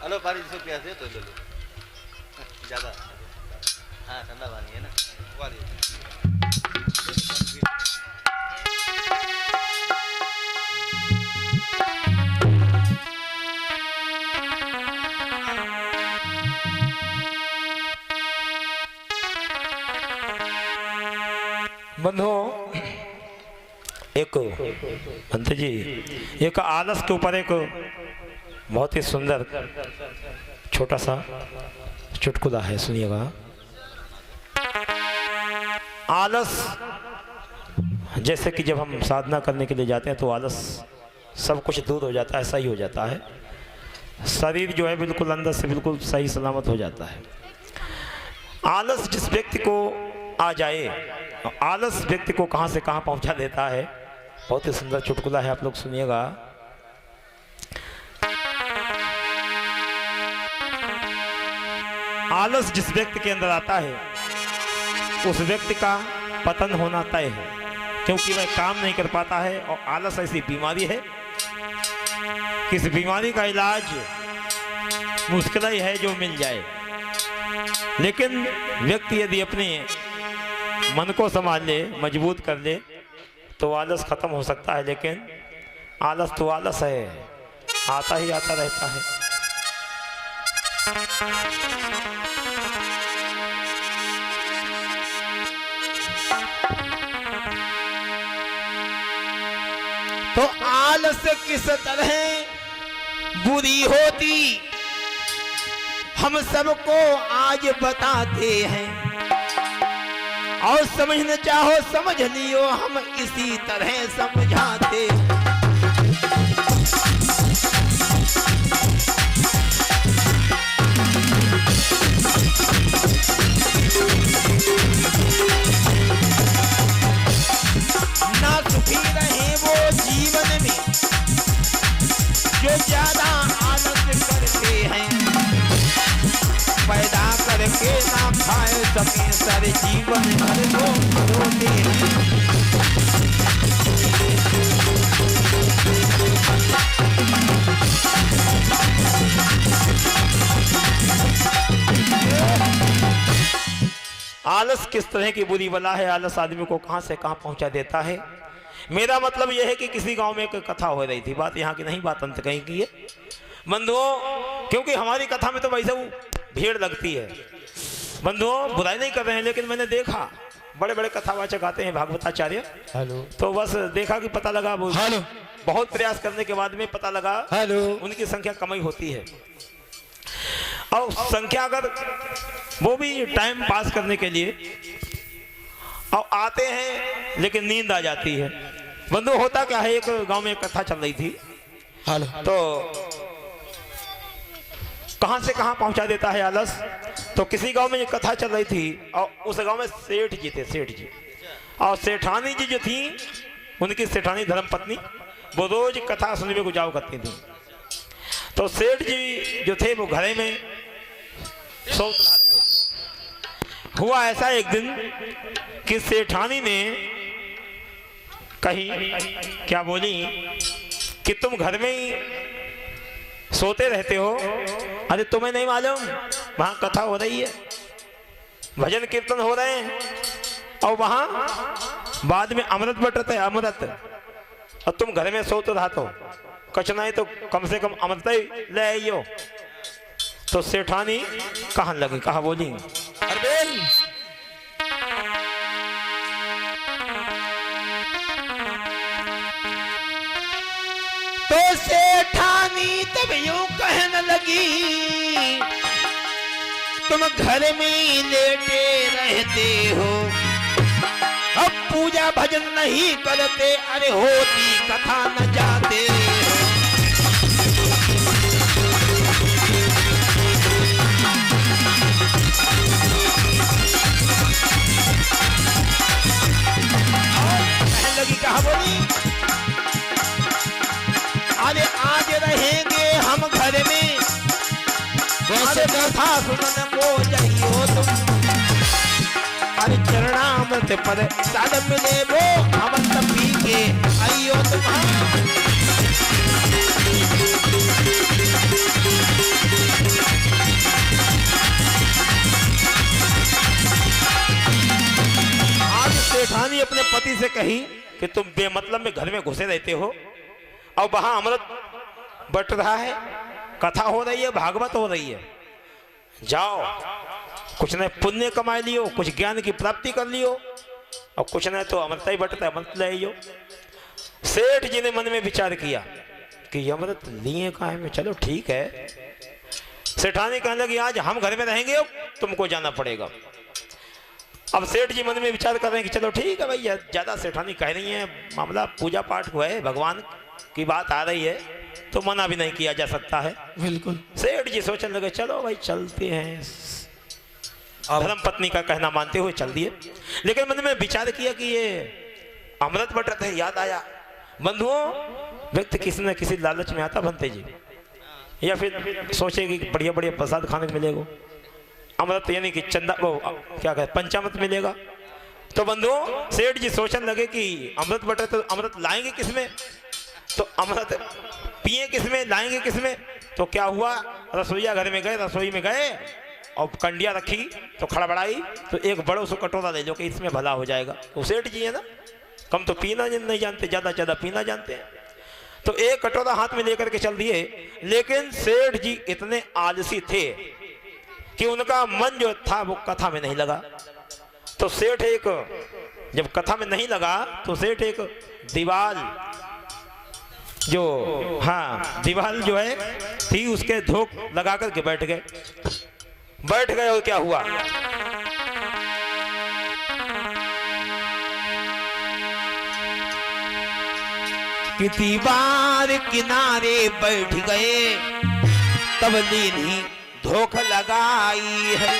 Hello पानी जिसको प्यास है तो ले लो ज़्यादा। हाँ ठंडा पानी है ना वो बंधो एक पंत जी एक आलस के ऊपर एक बहुत ही सुंदर छोटा सा चुटकुला है, सुनिएगा। आलस, जैसे कि जब हम साधना करने के लिए जाते हैं तो आलस सब कुछ दूर हो जाता है, सही हो जाता है, शरीर जो है बिल्कुल अंदर से बिल्कुल सही सलामत हो जाता है। आलस जिस व्यक्ति को आ जाए, आलस व्यक्ति को कहां से कहां पहुंचा देता है। बहुत ही सुंदर चुटकुला है, आप लोग सुनिएगा। आलस जिस व्यक्ति के अंदर आता है उस व्यक्ति का पतन होना तय है, क्योंकि वह काम नहीं कर पाता है। और आलस ऐसी बीमारी है, किस बीमारी का इलाज मुश्किल ही है जो मिल जाए। लेकिन व्यक्ति यदि अपने मन को संभाल ले, मजबूत कर ले, तो आलस खत्म हो सकता है। लेकिन आलस तो आलस है, आता ही आता रहता है। तो आलस किस तरह बुरी होती हम सबको आज बताते हैं, और समझना चाहो समझ लियो, हम इसी तरह समझाते। ना सुखी रहे वो जीवन में जो ज्यादा आलस करते हैं, पैदा करके ना खाए सके सारे जीवन भर को रोते हैं। आलस किस तरह की बुरी बला है, आलस आदमी को कहां से कहां पहुंचा देता है। मेरा मतलब यह है कि किसी गांव में एक कथा हो रही थी, बात यहाँ की नहीं, बात अंत कहीं की है बंधुओं, क्योंकि हमारी कथा में तो वैसे वो भीड़ लगती है। बंधुओं बुराई नहीं कर रहे हैं, लेकिन मैंने देखा बड़े बड़े कथावाचक आते हैं, भागवताचार्य, तो बस देखा कि पता लगा वो बहुत प्रयास करने के बाद में पता लगा उनकी संख्या कम ही होती है। और संख्या अगर वो भी टाइम पास करने के लिए और आते हैं, लेकिन नींद आ जाती है। बंधु होता क्या है, एक गांव में एक कथा चल रही थी, तो कहां से कहां पहुंचा देता है आलस। तो किसी गांव में एक कथा चल रही थी, और उस गांव में सेठ जी थे, सेठ जी, और सेठानी जी जो थी, उनकी सेठानी धर्मपत्नी, वो रोज कथा सुनने को जाओ करती थी। तो सेठ जी जो थे वो घरे में सोच रहे थे। हुआ ऐसा एक दिन कि सेठानी ने कही, क्या बोली कि तुम घर में ही सोते रहते हो, अरे तुम्हें नहीं मालूम वहां कथा हो रही है, भजन कीर्तन हो रहे हैं, और वहां बाद में अमृत बटते है, अमृत, और तुम घर में सोते रहते हो, कचना है तो कम से कम अमृत ही ले आइयो। तो सेठानी कहाँ लगी, कहा बोली, तो सेठानी तब यूं कहने लगी, तुम घर में लेटे रहते हो, अब पूजा भजन नहीं करते, अरे होती कथा न जाते। कथा सुनन को जइयो तुम हरि चरणामृत पद साध मिले वो अमृत पी के आइयो तुम आज सेठानी अपने पति से कही कि तुम बेमतलब में घर में घुसे रहते हो और वहां अमृत बट रहा है, कथा हो रही है, भागवत हो रही है, जाओ कुछ न पुण्य कमा लियो, कुछ ज्ञान की प्राप्ति कर लियो और कुछ न तो अमृत ही बटता है, अमृत ले आइयो। सेठ जी ने मन में विचार किया कि अमृत लिए कहाँ है, चलो ठीक है। सेठानी कहने लगी आज हम घर में रहेंगे, तुमको जाना पड़ेगा। अब सेठ जी मन में विचार कर रहे हैं कि चलो ठीक है भैया, ज्यादा सेठानी कह रही है, मामला पूजा पाठ हुआ है, भगवान की बात आ रही है तो मना भी नहीं किया जा सकता है। बिल्कुल सेठ जी सोचने लगे चलो भाई चलते हैं, धर्म पत्नी का कहना मानते हुए चल दिए। लेकिन मन में विचार किया कि ये अमृत बटत है, याद आया बंधुओं, व्यक्ति किसी न किसी लालच में आता बनते जी, या फिर सोचे कि बढ़िया बढ़िया प्रसाद खाने को मिलेगा, अमृत यानी कि चंदा वो क्या कहते पंचामृत मिलेगा। तो बंधुओं सेठ जी सोचने लगे कि अमृत बटे तो अमृत लाएंगे किसमें, तो अमृत पिए किसमें, लाएंगे किसमें। तो क्या हुआ, रसोईया घर में गए, रसोई में गए और कंडिया रखी तो खड़बड़ाई, तो एक बड़ो से कटोरा ले लो कि इसमें भला हो जाएगा। तो सेठ जी है ना, कम तो पीना नहीं जानते, ज्यादा ज्यादा पीना जानते हैं, तो एक कटोरा हाथ में लेकर के चल दिए। लेकिन सेठ जी इतने आलसी थे कि उनका मन जो था वो कथा में नहीं लगा। तो सेठ एक जब कथा में नहीं लगा तो सेठ एक दीवाल जो दीवाल जो है थी उसके धोख लगा करके बैठ गए। और क्या हुआ, कि दीवार किनारे बैठ गए, तब लीनी धोख लगाई है।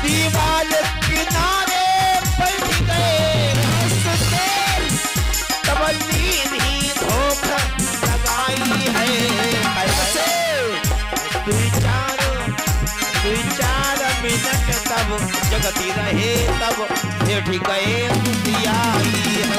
दीवार किनारे बैठ गए, तब लीनी धोख लगाई है। चार मिनट तब जगती रहे, तब सेठ गए दुतियाई है।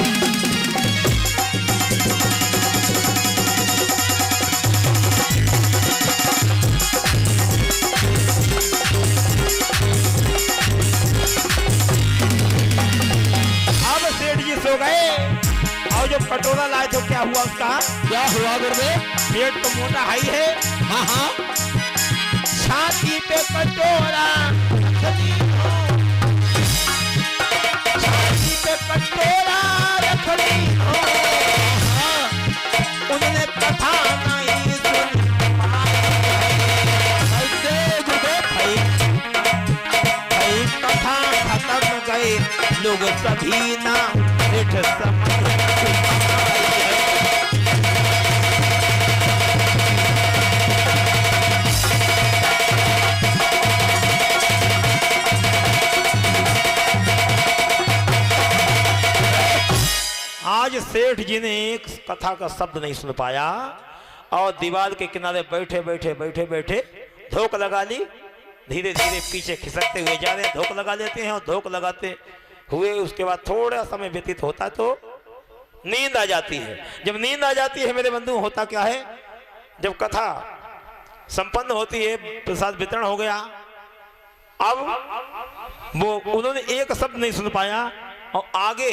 अब सेठ जी सो गए और जो कटोरा लाए तो क्या हुआ, उसका क्या हुआ गुरुदेव? पेट तो मोटा हाई है, हाँ हाँ, छाती पे कटोरा रखली हो, छाती पे कटोरा रखली हो। उन्होंने कथा नहीं सुन भाई, कथा खत्म गए लोग सभी ना सेठ समझ। आज सेठ जी ने एक कथा का शब्द नहीं सुन पाया और दीवार के किनारे बैठे बैठे धोख लगा ली। धीरे धीरे पीछे खिसकते हुए जा रहे, धोख लगा लेते हैं और धोख लगाते हुए उसके बाद थोड़ा समय व्यतीत होता है तो नींद आ जाती है। जब नींद आ जाती है मेरे बंधु, होता क्या है, जब कथा संपन्न होती है, प्रसाद वितरण हो गया, अब वो उन्होंने एक शब्द नहीं सुन पाया और आगे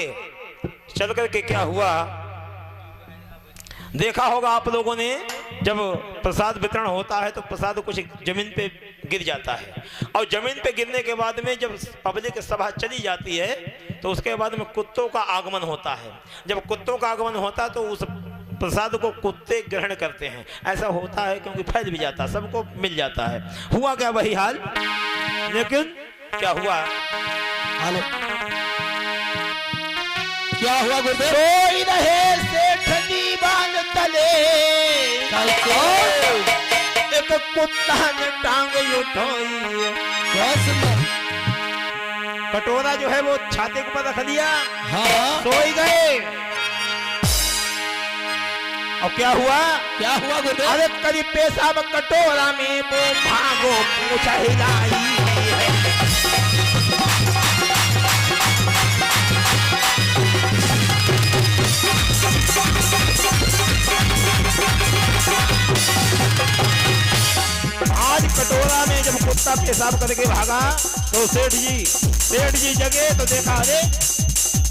चल करके क्या हुआ देखा होगा आप लोगों ने, जब प्रसाद वितरण होता है तो प्रसाद कुछ जमीन पे गिर जाता है और जमीन पे गिरने के बाद में जब पब्लिक सभा चली जाती है तो उसके बाद में कुत्तों का आगमन होता है। जब कुत्तों का आगमन होता है तो उस प्रसाद को कुत्ते ग्रहण करते हैं। ऐसा होता है क्योंकि फैल भी जाता है, सबको मिल जाता है। हुआ क्या वही हाल, लेकिन क्या हुआ, हेलो क्या हुआ गुरुदेव? सोई रहे सेठ दीवान तले, एक कुत्ता ने टांग उठाई। बहुत सुंदर। कटोरा जो है वो छाते के ऊपर रख दिया, हाँ सोई गए। और क्या हुआ? क्या हुआ गुरुदेव? अरे करीब पेशाब कटोरा में वो भागो पूछा हिलाई है। आज कटोरा में जब कुत्ता पेशाब करके भागा तो सेठ जी जगे तो देखा, अरे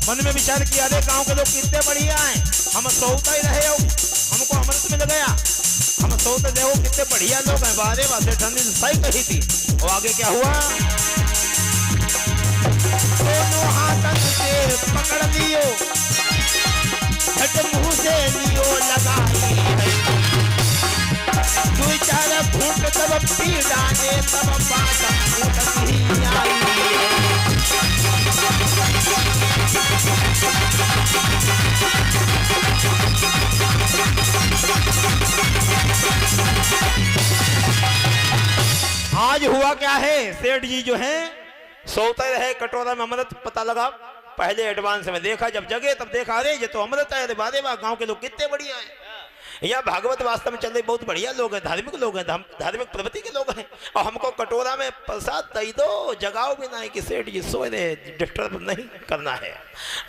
मन में विचार किया, अरे गांव के लोग कितने बढ़िया हैं, हम सोता ही रहे हो, हमको अमृत मिल गया, हम सोते रहे हो, कितने बढ़िया लोग हैं। बारे बात सेठ ने सही कही थी। और आगे क्या हुआ? दोनों हाथन से पकड़ लियो, झट मुंह से लियो लगाई है। दो चार घूंट तब पी डाले, तब बात घूंट ही आई है। आज हुआ क्या है? सेठ जी जो हैं सोते रहे, कटोरा में अमृत पता लगा, पहले एडवांस में देखा, जब जगे तब देखा, अरे ये तो अमृत है। अरे बारे वाह, गांव के लोग कितने बढ़िया हैं, यहाँ भागवत वास्तव में चल रहे, बहुत बढ़िया लोग हैं, धार्मिक लोग हैं, धार्मिक प्रवृत्ति के लोग हैं, और हमको कटोरा में प्रसाद दे दो, जगाओ भी नहीं कि सेठ जी सोए रहे, डिस्टर्ब नहीं करना है।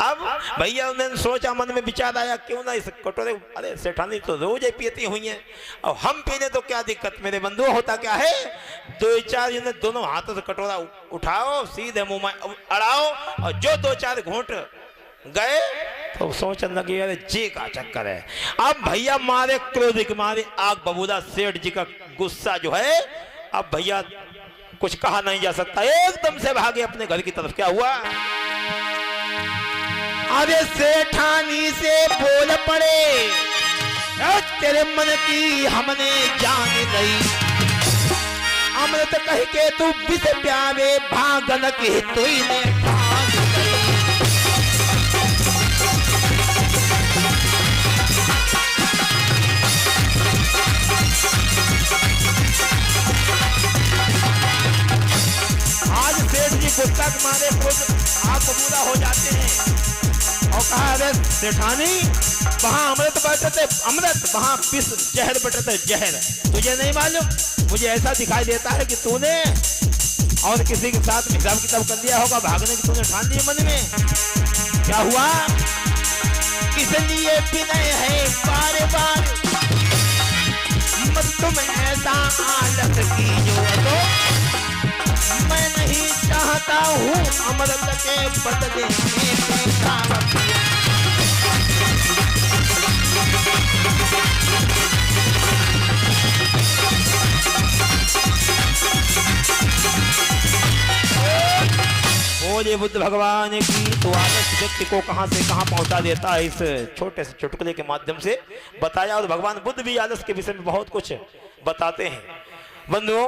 अब भैया उन्होंने सोचा, मन में विचार आया, क्यों ना इस कटोरे, अरे सेठानी तो रोज ही पीती हुई है, और हम पीने तो क्या दिक्कत मेरे बंधु। होता क्या है, दो चार दोनों हाथों से कटोरा उठाओ, सीधे मुंह में अड़ाओ, और जो दो चार घूंट गए तो सोचने लगे, अरे जी का चक्कर है। अब भैया मारे क्रोध के मारे आग बबूला, सेठ जी का गुस्सा जो है, अब भैया कुछ कहा नहीं जा सकता, एकदम से भागे अपने घर की तरफ। क्या हुआ? अरे सेठानी से बोल पड़े, तेरे मन की हमने जान गई, अमृत कह के तू विष प्यावे, भागन के तू ने भाग गई। आज सेठ जी गुस्सा के मारे आग बबूला हो जाते हैं और कहा, अरे सेठानी, वहां अमृत बटते अमृत, वहां विष जहर बटते जहर, तुझे नहीं मालूम? मुझे ऐसा दिखाई देता है कि तूने और किसी के साथ हिसाब किताब कर लिया होगा, भागने की तूने ठान ली मन में। क्या हुआ? इसलिए विनय है बार बार, मत तुम ऐसा आलस की जो तो मैं नहीं चाहता हूँ अमृत के बदले में पेशाब। बोले बुद्ध भगवान की। तो आदर्श व्यक्ति को कहां से कहां पहुंचा देता है, इस छोटे से चुटकुले के माध्यम से बताया। और भगवान बुद्ध भी आलस के विषय में बहुत कुछ बताते हैं। बंधुओं,